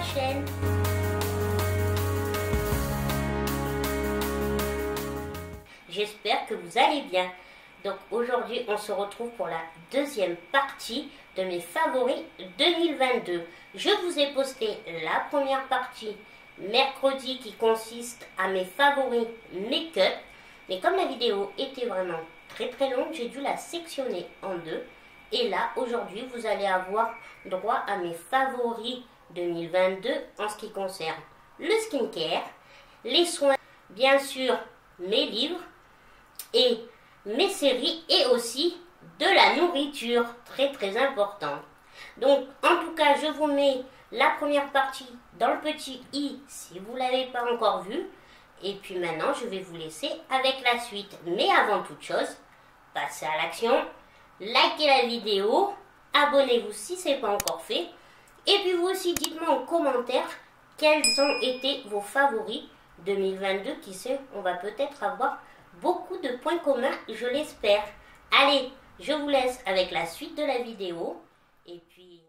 prochaine. J'espère que vous allez bien. Donc aujourd'hui, on se retrouve pour la deuxième partie de mes favoris 2022. Je vous ai posté la première partie mercredi qui consiste à mes favoris make-up. Mais comme la vidéo était vraiment très longue, j'ai dû la sectionner en deux. Et là, aujourd'hui, vous allez avoir droit à mes favoris 2022 en ce qui concerne le skincare, les soins, bien sûr, mes livres et mes séries et aussi de la nourriture, très importante. Donc, en tout cas, je vous mets la première partie dans le petit i si vous ne l'avez pas encore vu. Et puis maintenant, je vais vous laisser avec la suite. Mais avant toute chose, passez à l'action. Likez la vidéo, abonnez-vous si ce n'est pas encore fait. Et puis vous aussi, dites-moi en commentaire quels ont été vos favoris 2022. Qui sait, on va peut-être avoir beaucoup de points communs, je l'espère. Allez, je vous laisse avec la suite de la vidéo. Et puis,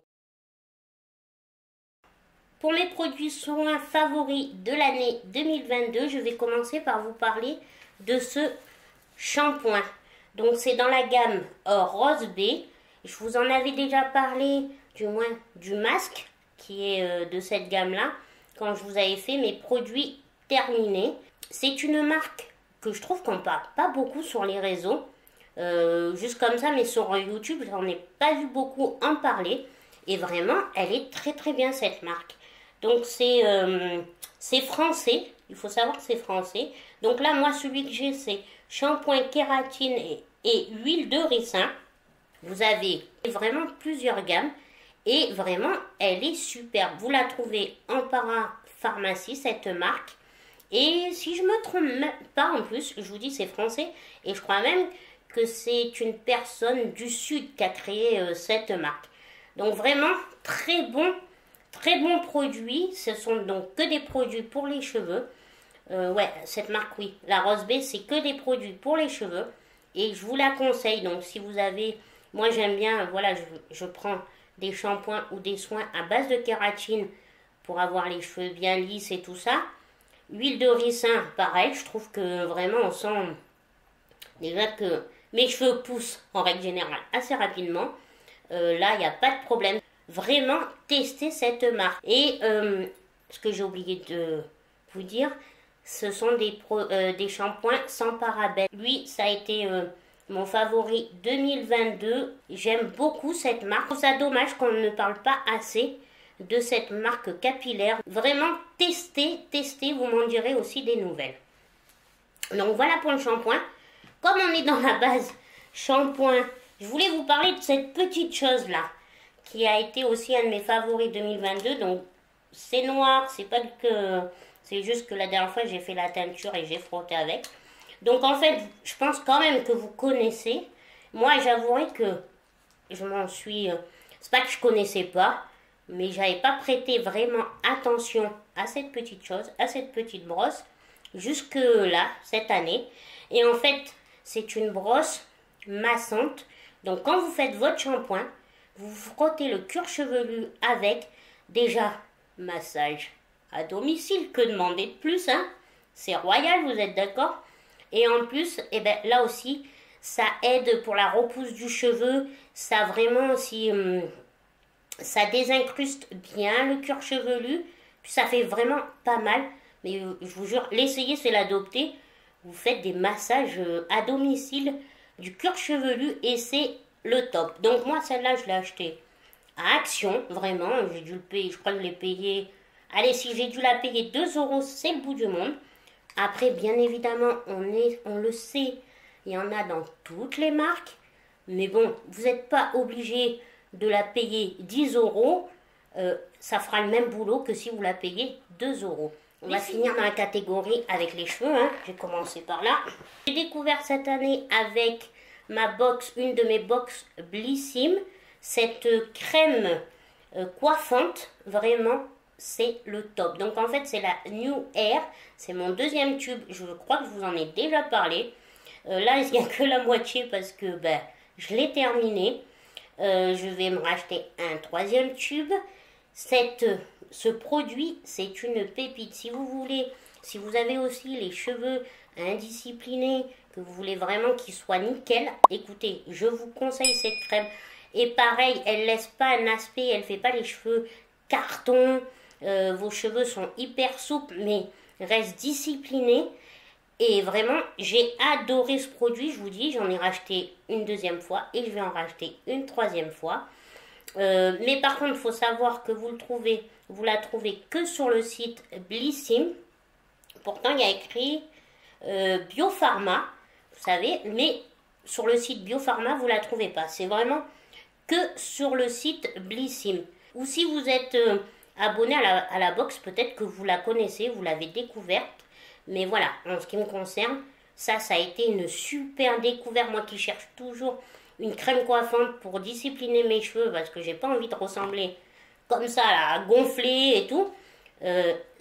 pour mes produits soins favoris de l'année 2022, je vais commencer par vous parler de ce shampoing. Donc c'est dans la gamme Rose B. Je vous en avais déjà parlé, du moins du masque qui est de cette gamme-là, quand je vous avais fait mes produits terminés. C'est une marque que je trouve qu'on ne parle pas beaucoup sur les réseaux, juste comme ça, mais sur YouTube, j'en ai pas vu beaucoup en parler. Et vraiment, elle est très bien cette marque. Donc c'est français, il faut savoir que c'est français. Donc là, moi, celui que j'ai, c'est shampoing kératine et huile de ricin. Vous avez vraiment plusieurs gammes et vraiment, elle est superbe. Vous la trouvez en parapharmacie, cette marque. Et si je me trompe pas, en plus, je vous dis c'est français et je crois même que c'est une personne du Sud qui a créé cette marque. Donc vraiment, très bon produit. Ce sont donc que des produits pour les cheveux. Ouais, cette marque, oui. La Rose B, c'est que des produits pour les cheveux. Et je vous la conseille. Donc, si vous avez... Moi, j'aime bien... Voilà, je prends des shampoings ou des soins à base de kératine pour avoir les cheveux bien lisses et tout ça. Huile de ricin, pareil. Je trouve que vraiment, on sent déjà que mes cheveux poussent, en règle générale, assez rapidement. Là, il n'y a pas de problème. Vraiment, testez cette marque. Et ce que j'ai oublié de vous dire... Ce sont des shampoings sans parabènes. Lui, ça a été mon favori 2022. J'aime beaucoup cette marque. Je trouve ça dommage qu'on ne parle pas assez de cette marque capillaire. Vraiment, testez, vous m'en direz aussi des nouvelles. Donc voilà pour le shampoing. Comme on est dans la base shampoing, je voulais vous parler de cette petite chose-là, qui a été aussi un de mes favoris 2022. Donc c'est noir, c'est pas que... C'est juste que la dernière fois, j'ai fait la teinture et j'ai frotté avec. Donc, en fait, je pense quand même que vous connaissez. Moi, j'avouerai que je m'en suis... c'est pas que je connaissais pas, mais j'avais pas prêté vraiment attention à cette petite chose, à cette petite brosse, jusque là, cette année. Et en fait, c'est une brosse massante. Donc, quand vous faites votre shampoing, vous frottez le cuir chevelu avec, déjà, massage à domicile, que demander de plus, hein? C'est royal, vous êtes d'accord? Et en plus, eh ben, là aussi, ça aide pour la repousse du cheveu, ça vraiment aussi, ça désincruste bien le cuir chevelu, puis ça fait vraiment pas mal, mais je vous jure, l'essayer, c'est l'adopter. Vous faites des massages à domicile du cuir chevelu et c'est le top. Donc moi, celle-là, je l'ai achetée à Action, vraiment, j'ai dû le payer, je crois que je l'ai payé... Allez, si j'ai dû la payer 2 €, c'est le bout du monde. Après, bien évidemment, on le sait, il y en a dans toutes les marques. Mais bon, vous n'êtes pas obligé de la payer 10 €. Ça fera le même boulot que si vous la payez 2 €. On va finir dans la catégorie avec les cheveux. Hein. J'ai commencé par là. J'ai découvert cette année avec ma box, une de mes box Blissim, cette crème coiffante, vraiment. C'est le top. Donc en fait c'est la New Air. C'est mon deuxième tube. Je crois que je vous en ai déjà parlé. Là il n'y a que la moitié parce que je l'ai terminé. Je vais me racheter un troisième tube. ce produit, c'est une pépite. Si vous voulez, si vous avez aussi les cheveux indisciplinés, que vous voulez vraiment qu'ils soient nickel, écoutez, je vous conseille cette crème. Et pareil, elle laisse pas un aspect, elle fait pas les cheveux carton. Vos cheveux sont hyper souples, mais restent disciplinés. Et vraiment, j'ai adoré ce produit. Je vous dis, j'en ai racheté une deuxième fois et je vais en racheter une troisième fois. Mais par contre, il faut savoir que vous la trouvez que sur le site Blissim. Pourtant, il y a écrit Biopharma, vous savez, mais sur le site Biopharma, vous la trouvez pas. C'est vraiment que sur le site Blissim. Ou si vous êtes abonné à la box, peut-être que vous la connaissez, vous l'avez découverte. Mais voilà, en ce qui me concerne, ça a été une super découverte. Moi qui cherche toujours une crème coiffante pour discipliner mes cheveux parce que j'ai pas envie de ressembler comme ça, là, gonflé et tout.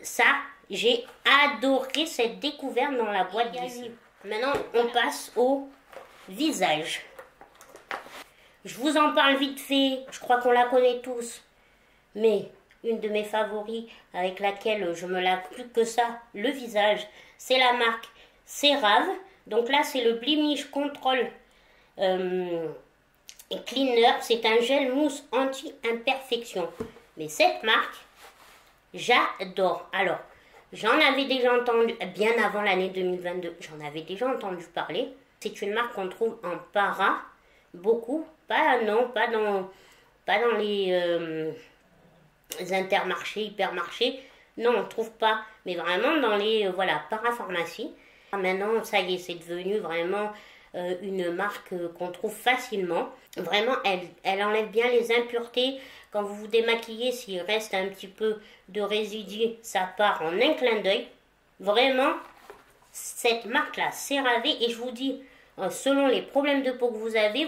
Ça, j'ai adoré cette découverte dans la boîte d'ici. Maintenant, on passe au visage. Je vous en parle vite fait, je crois qu'on la connaît tous. Mais une de mes favoris avec laquelle je me lave plus que ça, le visage, c'est la marque CeraVe. Donc là, c'est le Blemish Control Cleaner. C'est un gel mousse anti-imperfection. Mais cette marque, j'adore. Alors, j'en avais déjà entendu, bien avant l'année 2022, j'en avais déjà entendu parler. C'est une marque qu'on trouve en para, beaucoup. Pas dans les intermarchés, hypermarchés. Non, on ne trouve pas. Mais vraiment dans les parapharmacies. Maintenant, ça y est, c'est devenu vraiment une marque qu'on trouve facilement. Vraiment, elle enlève bien les impuretés. Quand vous vous démaquillez, s'il reste un petit peu de résidus, ça part en un clin d'œil. Vraiment, cette marque-là, CeraVe. Et je vous dis, selon les problèmes de peau que vous avez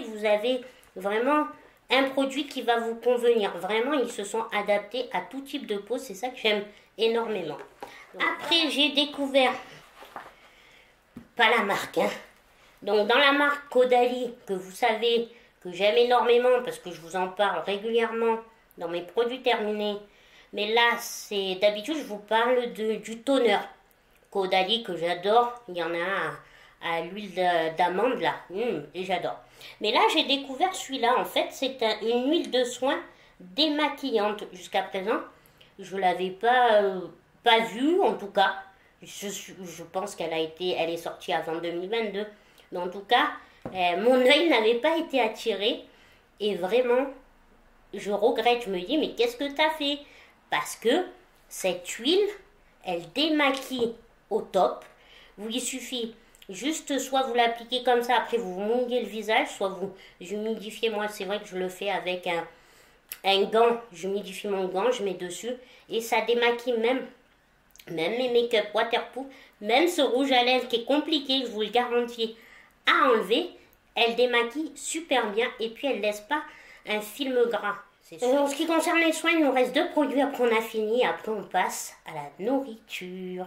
vraiment un produit qui va vous convenir. Vraiment, ils se sont adaptés à tout type de peau. C'est ça que j'aime énormément. Après, j'ai découvert, pas la marque, hein. Donc, dans la marque Caudalie, que vous savez que j'aime énormément parce que je vous en parle régulièrement dans mes produits terminés. Mais là, c'est d'habitude, je vous parle du toner Caudalie que j'adore. Il y en a à l'huile d'amande là, et j'adore. Mais là, j'ai découvert celui-là. En fait, c'est une huile de soin démaquillante. Jusqu'à présent, je l'avais pas vue, en tout cas. Je pense elle est sortie avant 2022. Mais en tout cas, mon œil n'avait pas été attiré. Et vraiment, je regrette. Je me dis, mais qu'est-ce que tu as fait? Parce que cette huile, elle démaquille au top. Il suffit juste, soit vous l'appliquez comme ça, après vous mouillez le visage, soit vous humidifiez. Moi, c'est vrai que je le fais avec un gant. J'humidifie mon gant, je mets dessus. Et ça démaquille même mes make-up waterproof. Même ce rouge à lèvres qui est compliqué, je vous le garantis, à enlever. Elle démaquille super bien. Et puis, elle ne laisse pas un film gras. En ce qui concerne les soins, il nous reste 2 produits. Après, on a fini. Après, on passe à la nourriture.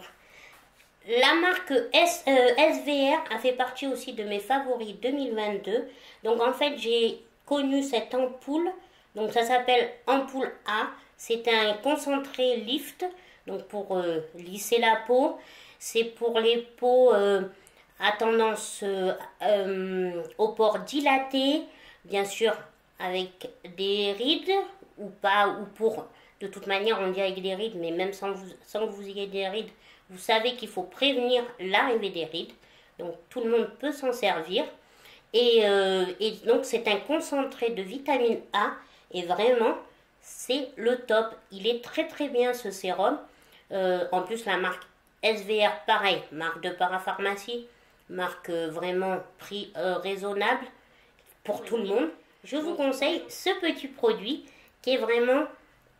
La marque SVR a fait partie aussi de mes favoris 2022. Donc en fait, j'ai connu cette ampoule. Donc ça s'appelle ampoule A. C'est un concentré lift. Donc pour lisser la peau. C'est pour les peaux à tendance aux pores dilatés. Bien sûr avec des rides ou pas. Ou pour, de toute manière on dit avec des rides. Mais même sans que vous ayez des rides. Vous savez qu'il faut prévenir l'arrivée des rides. Donc, tout le monde peut s'en servir. Et donc, c'est un concentré de vitamine A. Et vraiment, c'est le top. Il est très, très bien, ce sérum. En plus, la marque SVR, pareil. Marque de parapharmacie. Marque vraiment prix raisonnable pour tout le monde. Je vous conseille ce petit produit qui est vraiment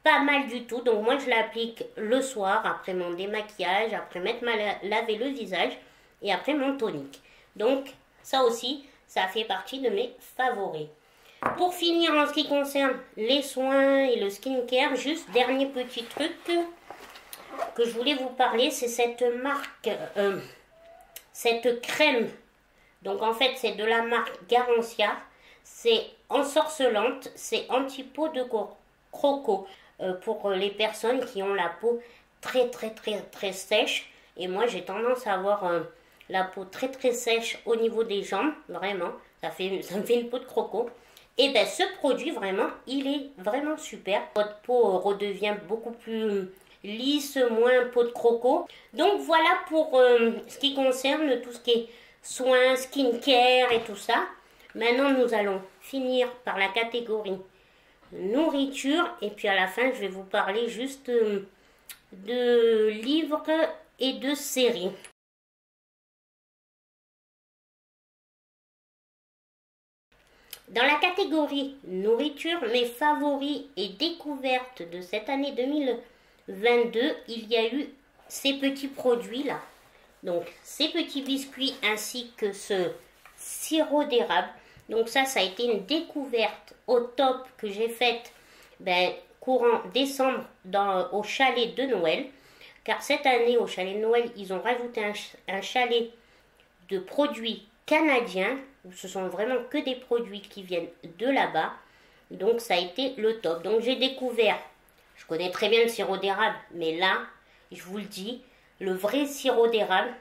pas mal du tout. Donc moi je l'applique le soir après mon démaquillage, après m'être lavé le visage et après mon tonique. Donc ça aussi, ça fait partie de mes favoris. Pour finir en ce qui concerne les soins et le skincare, juste dernier petit truc que je voulais vous parler, c'est cette marque, cette crème. Donc en fait c'est de la marque Garancia. C'est ensorcelante, c'est anti-peau de croco. pour les personnes qui ont la peau très sèche. Et moi, j'ai tendance à avoir la peau très sèche au niveau des jambes, vraiment. Ça me fait une peau de croco. Et bien, ce produit, vraiment, il est vraiment super. Votre peau redevient beaucoup plus lisse, moins peau de croco. Donc, voilà pour ce qui concerne tout ce qui est soins, skincare et tout ça. Maintenant, nous allons finir par la catégorie nourriture. Et puis, à la fin, je vais vous parler juste de livres et de séries. Dans la catégorie nourriture, mes favoris et découvertes de cette année 2022, il y a eu ces petits produits là. Donc ces petits biscuits ainsi que ce sirop d'érable. Donc ça a été une découverte au top que j'ai faite courant décembre au chalet de Noël. Car cette année au chalet de Noël, ils ont rajouté un chalet de produits canadiens. Où ce sont vraiment que des produits qui viennent de là-bas. Donc ça a été le top. Donc j'ai découvert, je connais très bien le sirop d'érable, mais là, je vous le dis, le vrai sirop d'érable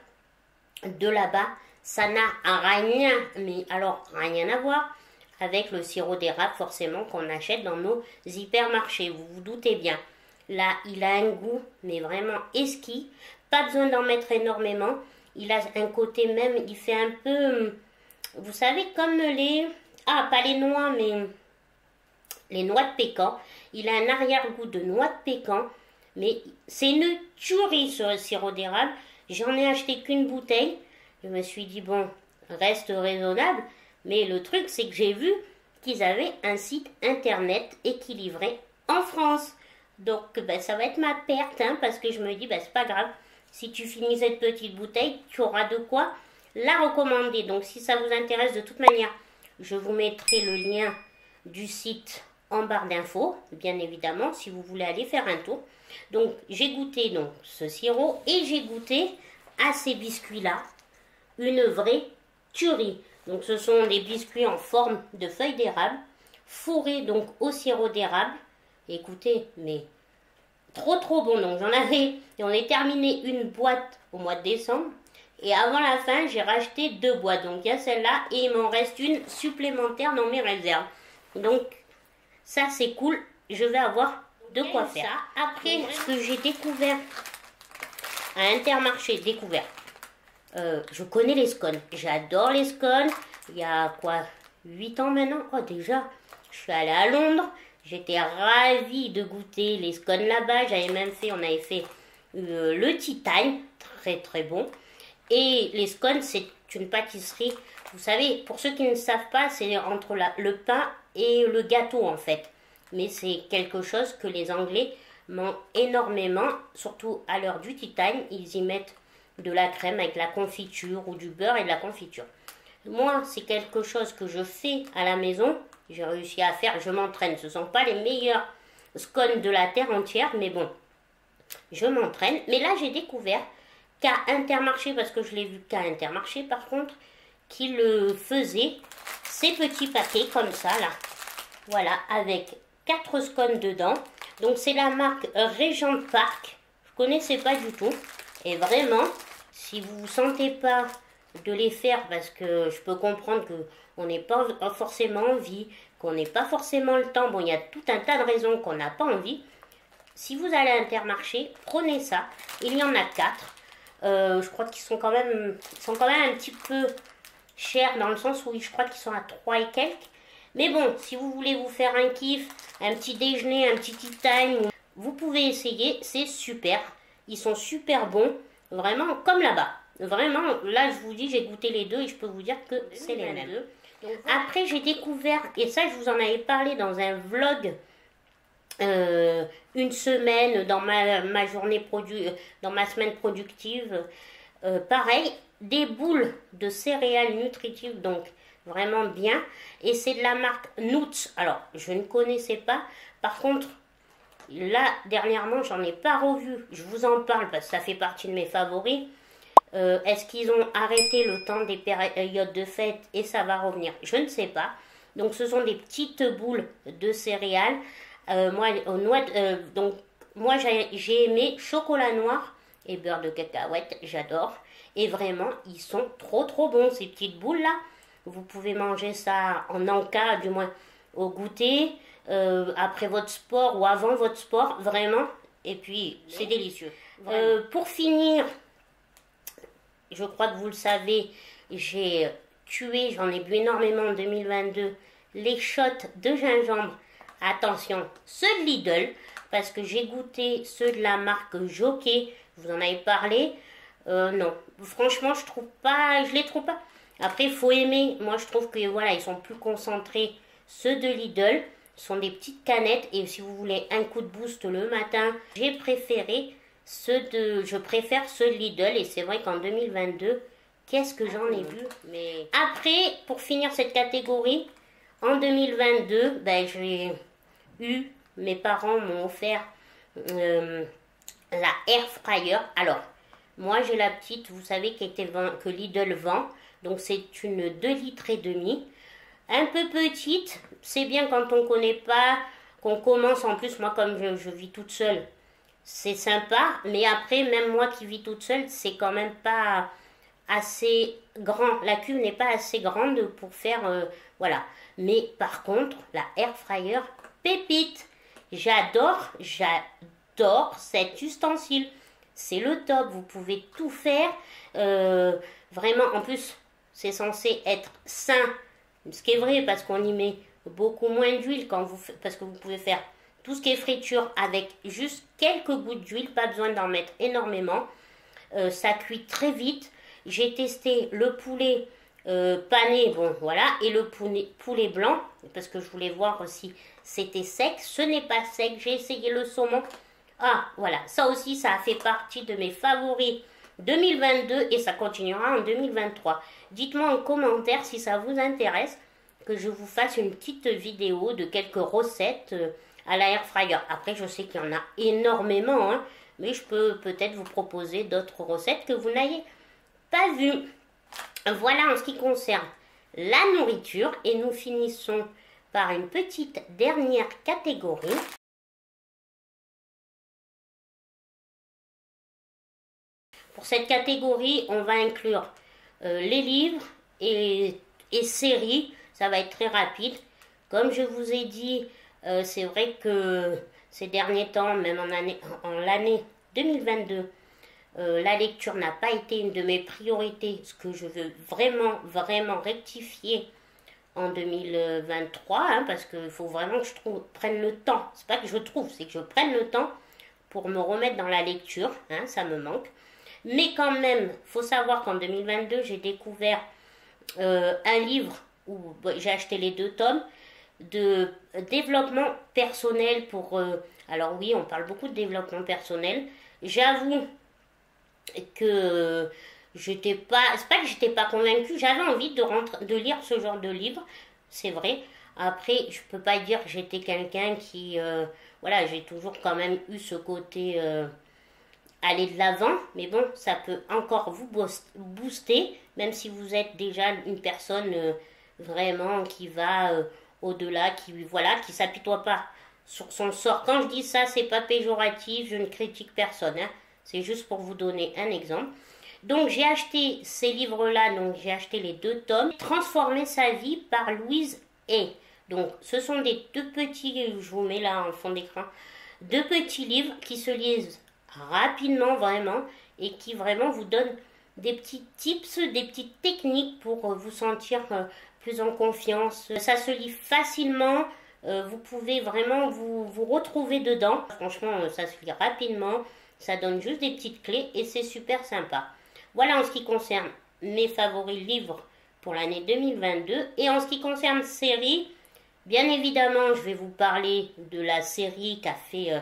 de là-bas, ça n'a rien, mais alors rien à voir avec le sirop d'érable forcément qu'on achète dans nos hypermarchés. Vous vous doutez bien. Là, il a un goût, mais vraiment exquis. Pas besoin d'en mettre énormément. Il a un côté même, il fait un peu... Vous savez, comme les... Ah, pas les noix, mais les noix de pécan. Il a un arrière-goût de noix de pécan. Mais c'est une tuerie sur le sirop d'érable. J'en ai acheté qu'une bouteille. Je me suis dit, bon, reste raisonnable. Mais le truc, c'est que j'ai vu qu'ils avaient un site internet et qu'ils livraient en France. Donc, ça va être ma perte, hein, parce que je me dis, c'est pas grave. Si tu finis cette petite bouteille, tu auras de quoi la recommander. Donc si ça vous intéresse, de toute manière, je vous mettrai le lien du site en barre d'infos, bien évidemment, si vous voulez aller faire un tour. Donc j'ai goûté ce sirop et j'ai goûté à ces biscuits-là, une vraie tuerie. Donc ce sont des biscuits en forme de feuilles d'érable, fourrés donc au sirop d'érable. Écoutez, mais trop bon. Donc j'en avais, et on est terminé une boîte au mois de décembre. Et avant la fin, j'ai racheté 2 boîtes. Donc, il y a celle-là et il m'en reste une supplémentaire dans mes réserves. Donc, ça, c'est cool. Je vais avoir de quoi faire. Après, ce que j'ai découvert à Intermarché, je connais les scones. J'adore les scones. Il y a 8 ans maintenant. Oh, déjà, je suis allée à Londres. J'étais ravie de goûter les scones là-bas. On avait fait le Tea Time. Très bon. Et les scones, c'est une pâtisserie, vous savez, pour ceux qui ne savent pas, c'est entre le pain et le gâteau en fait. Mais c'est quelque chose que les Anglais mangent énormément, surtout à l'heure du tea time, ils y mettent de la crème avec la confiture ou du beurre et de la confiture. Moi, c'est quelque chose que je fais à la maison, j'ai réussi à faire, je m'entraîne. Ce ne sont pas les meilleurs scones de la terre entière, mais bon, je m'entraîne. Mais là, j'ai découvert qu'à Intermarché, parce que je l'ai vu qu'à Intermarché par contre, qui le faisait, ces petits paquets comme ça là, voilà, avec 4 scones dedans. Donc c'est la marque Regent Park, je connaissais pas du tout, et vraiment, si vous ne sentez pas de les faire, parce que je peux comprendre qu'on n'ait pas forcément envie, qu'on n'ait pas forcément le temps, bon il y a tout un tas de raisons qu'on n'a pas envie, si vous allez à Intermarché, prenez ça, il y en a 4. Je crois qu'ils sont quand même un petit peu chers dans le sens où je crois qu'ils sont à 3 et quelques. Mais bon, si vous voulez vous faire un kiff, un petit déjeuner, un petit tea time, vous pouvez essayer, c'est super. Ils sont super bons, vraiment comme là-bas. Vraiment, là je vous dis, j'ai goûté les deux et je peux vous dire que c'est les mêmes. Après j'ai découvert, et ça je vous en avais parlé dans un vlog, une semaine dans ma journée dans ma semaine productive, pareil, des boules de céréales nutritives, donc vraiment bien, et c'est de la marque Noots. Alors je ne connaissais pas, par contre là dernièrement j'en ai pas revu, je vous en parle parce que ça fait partie de mes favoris. Est-ce qu'ils ont arrêté le temps des périodes de fête et ça va revenir? Je ne sais pas. Donc ce sont des petites boules de céréales Moi, aux noix, donc, moi j'ai aimé chocolat noir et beurre de cacahuète, j'adore. Et vraiment, ils sont trop bons, ces petites boules là. Vous pouvez manger ça en encas, du moins au goûter, après votre sport ou avant votre sport, vraiment. Et puis, c'est délicieux. Pour finir, je crois que vous le savez, j'ai tué, j'en ai bu énormément en 2022, les shots de gingembre. Attention, ceux de Lidl, parce que j'ai goûté ceux de la marque Jockey, vous en avez parlé. Non, franchement, je les trouve pas. Après, il faut aimer. Moi, je trouve que voilà, ils sont plus concentrés. Ceux de Lidl sont des petites canettes. Et si vous voulez un coup de boost le matin, je préfère ceux de Lidl. Et c'est vrai qu'en 2022, qu'est-ce que j'en ai vu. Mais après, pour finir cette catégorie, en 2022, ben, mes parents m'ont offert la air fryer. Alors, moi, j'ai la petite, vous savez, que Lidl vend. Donc, c'est une 2 litres et demi. Un peu petite. C'est bien quand on ne connaît pas, qu'on commence. En plus, moi, comme je vis toute seule, c'est sympa. Mais après, même moi qui vis toute seule, c'est quand même pas assez grand. La cuve n'est pas assez grande pour faire... voilà. Mais par contre, la air fryer, pépite. J'adore cet ustensile. C'est le top, vous pouvez tout faire. Vraiment, en plus, c'est censé être sain. Ce qui est vrai, parce qu'on y met beaucoup moins d'huile parce que vous pouvez faire tout ce qui est friture avec juste quelques gouttes d'huile, pas besoin d'en mettre énormément. Ça cuit très vite. J'ai testé le poulet pané, bon voilà, et le poulet blanc, parce que je voulais voir si c'était sec. Ce n'est pas sec, j'ai essayé le saumon. Ah, voilà, ça aussi, ça a fait partie de mes favoris 2022 et ça continuera en 2023. Dites-moi en commentaire si ça vous intéresse que je vous fasse une petite vidéo de quelques recettes à la air fryer. Après, je sais qu'il y en a énormément, hein, mais je peux peut-être vous proposer d'autres recettes que vous n'ayez pas vues. Voilà en ce qui concerne la nourriture et nous finissons par une petite dernière catégorie. Pour cette catégorie, on va inclure les livres et séries. Ça va être très rapide. Comme je vous ai dit, c'est vrai que ces derniers temps, même en l'année 2022, la lecture n'a pas été une de mes priorités. Ce que je veux vraiment rectifier en 2023. Hein, parce qu'il faut vraiment que je prenne le temps. C'est pas que c'est que je prenne le temps pour me remettre dans la lecture. Hein, ça me manque. Mais quand même, faut savoir qu'en 2022, j'ai découvert un livre où j'ai acheté les 2 tomes de développement personnel alors oui, on parle beaucoup de développement personnel. J'avoue que c'est pas que j'étais pas convaincue, j'avais envie de lire ce genre de livre, c'est vrai. Après, je peux pas dire que j'étais quelqu'un qui... voilà, j'ai toujours quand même eu ce côté... aller de l'avant, mais bon, ça peut encore vous booster, même si vous êtes déjà une personne vraiment qui va au-delà, qui s'apitoie pas sur son sort. Quand je dis ça, c'est pas péjoratif, je ne critique personne, hein. C'est juste pour vous donner un exemple. Donc j'ai acheté ces livres-là, donc j'ai acheté les 2 tomes. Transformer sa vie par Louise Hay. Donc ce sont des 2 petits, je vous mets là en fond d'écran, 2 petits livres qui se lisent rapidement vraiment et qui vraiment vous donnent des petits tips, des petites techniques pour vous sentir plus en confiance. Ça se lit facilement, vous pouvez vraiment vous retrouver dedans. Franchement, ça se lit rapidement, ça donne juste des petites clés et c'est super sympa. Voilà en ce qui concerne mes favoris livres pour l'année 2022. Et en ce qui concerne séries, bien évidemment, je vais vous parler de la série qui a fait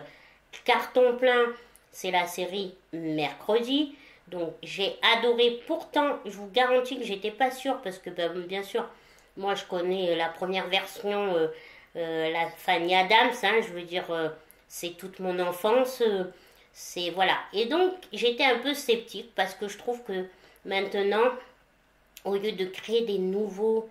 carton plein. C'est la série Mercredi. Donc j'ai adoré. Pourtant, je vous garantis que j'étais pas sûre parce que bien sûr, moi je connais la première version, la Fanny Adams. Hein, je veux dire, c'est toute mon enfance. C'est voilà. Et donc j'étais un peu sceptique parce que je trouve que maintenant, au lieu de créer des nouveaux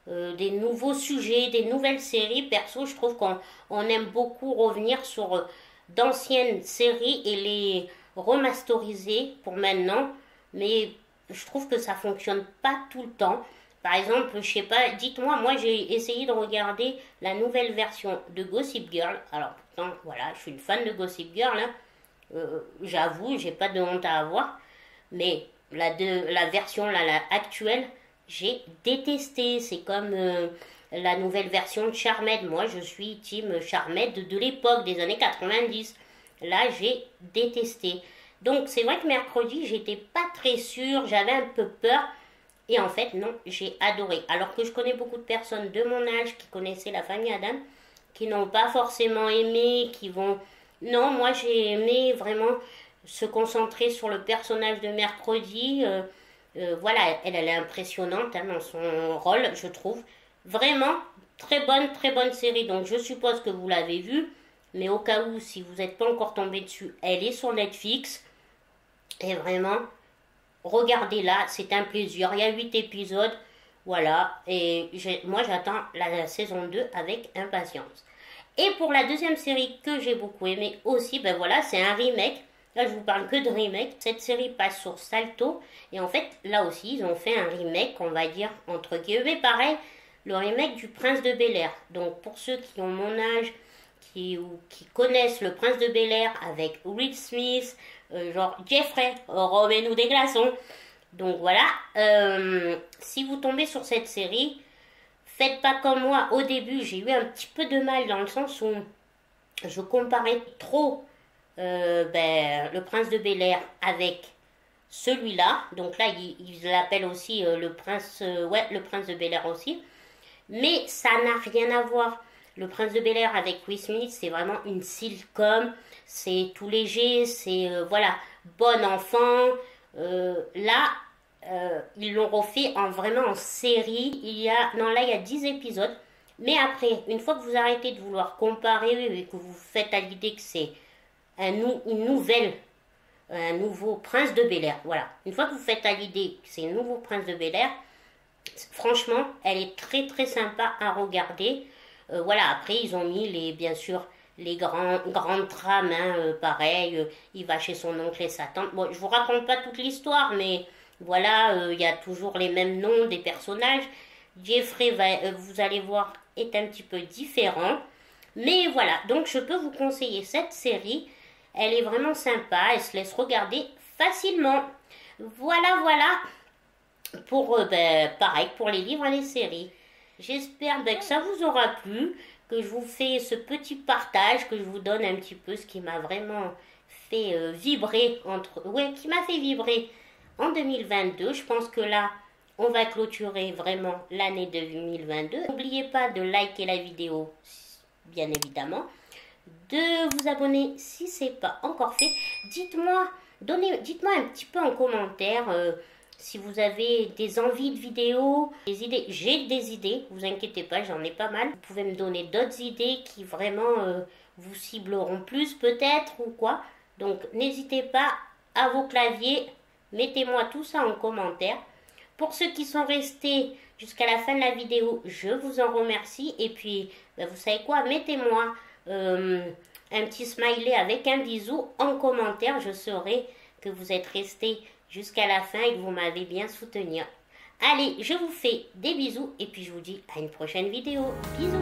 des nouveaux sujets, des nouvelles séries. Perso, je trouve qu'on aime beaucoup revenir sur d'anciennes séries et les remasteriser pour maintenant. Mais je trouve que ça fonctionne pas tout le temps. Par exemple, je sais pas, dites-moi, moi j'ai essayé de regarder la nouvelle version de Gossip Girl. Alors pourtant, voilà, je suis une fan de Gossip Girl, hein. J'avoue, j'ai pas de honte à avoir. Mais la version là, la actuelle, j'ai détesté. C'est comme la nouvelle version de Charmed. Moi, je suis team Charmed de l'époque des années 90. Là, j'ai détesté. Donc, c'est vrai que mercredi, j'étais pas très sûre. J'avais un peu peur. Et en fait, non, j'ai adoré. Alors que je connais beaucoup de personnes de mon âge qui connaissaient la famille Adam, qui n'ont pas forcément aimé, qui vont... Non, moi, j'ai aimé vraiment se concentrer sur le personnage de mercredi. Voilà, elle est impressionnante hein, dans son rôle, je trouve. Vraiment, très bonne série. Donc, je suppose que vous l'avez vue. Mais au cas où, si vous n'êtes pas encore tombé dessus, elle est sur Netflix. Et vraiment, regardez-la, c'est un plaisir. Il y a 8 épisodes. Voilà. Et moi, j'attends la saison 2 avec impatience. Et pour la deuxième série que j'ai beaucoup aimé aussi, ben voilà, c'est un remake. Là, je vous parle que de remake. Cette série passe sur Salto. Et en fait, là aussi, ils ont fait un remake, on va dire, entre guillemets, pareil, le remake du Prince de Bel-Air. Donc, pour ceux qui ont mon âge, qui connaissent le Prince de Bel-Air avec Will Smith, genre Jeffrey, remets-nous des glaçons. Donc, voilà. Si vous tombez sur cette série, faites pas comme moi. Au début, j'ai eu un petit peu de mal dans le sens où je comparais trop le Prince de Bel-Air avec celui-là. Donc là, ils l'appellent aussi le Prince de Bel-Air aussi. Mais ça n'a rien à voir. Le Prince de Bel-Air avec Will Smith, c'est vraiment une sitcom. C'est tout léger, c'est voilà, bon enfant. Là, ils l'ont refait vraiment en série. Il y a 10 épisodes. Mais après, une fois que vous arrêtez de vouloir comparer et que vous faites à l'idée que c'est un nouveau Prince de Bel-Air, voilà. Une fois que vous faites à l'idée que c'est un nouveau Prince de Bel-Air, franchement, elle est très sympa à regarder. Voilà, après, ils ont mis bien sûr, les grandes trames, hein, pareil. Il va chez son oncle et sa tante. Bon, je vous raconte pas toute l'histoire, mais voilà, il y a toujours les mêmes noms des personnages. Jeffrey, vous allez voir, est un petit peu différent. Mais voilà, donc je peux vous conseiller cette série. Elle est vraiment sympa, elle se laisse regarder facilement. Voilà, pour, pareil, pour les livres et les séries. J'espère que ça vous aura plu, que je vous fais ce petit partage, que je vous donne un petit peu ce qui m'a vraiment fait vibrer, qui m'a fait vibrer en 2022. Je pense que là, on va clôturer vraiment l'année 2022. N'oubliez pas de liker la vidéo, bien évidemment, de vous abonner si ce n'est pas encore fait. Dites-moi un petit peu en commentaire si vous avez des envies de vidéos, des idées. J'ai des idées, vous inquiétez pas, j'en ai pas mal. Vous pouvez me donner d'autres idées qui vraiment vous cibleront plus peut-être ou quoi. Donc n'hésitez pas à vos claviers, mettez-moi tout ça en commentaire. Pour ceux qui sont restés jusqu'à la fin de la vidéo, je vous en remercie. Et puis, vous savez quoi, mettez-moi un petit smiley avec un bisou en commentaire. Je saurai que vous êtes restés jusqu'à la fin et que vous m'avez bien soutenu. Allez, je vous fais des bisous et puis je vous dis à une prochaine vidéo. Bisous.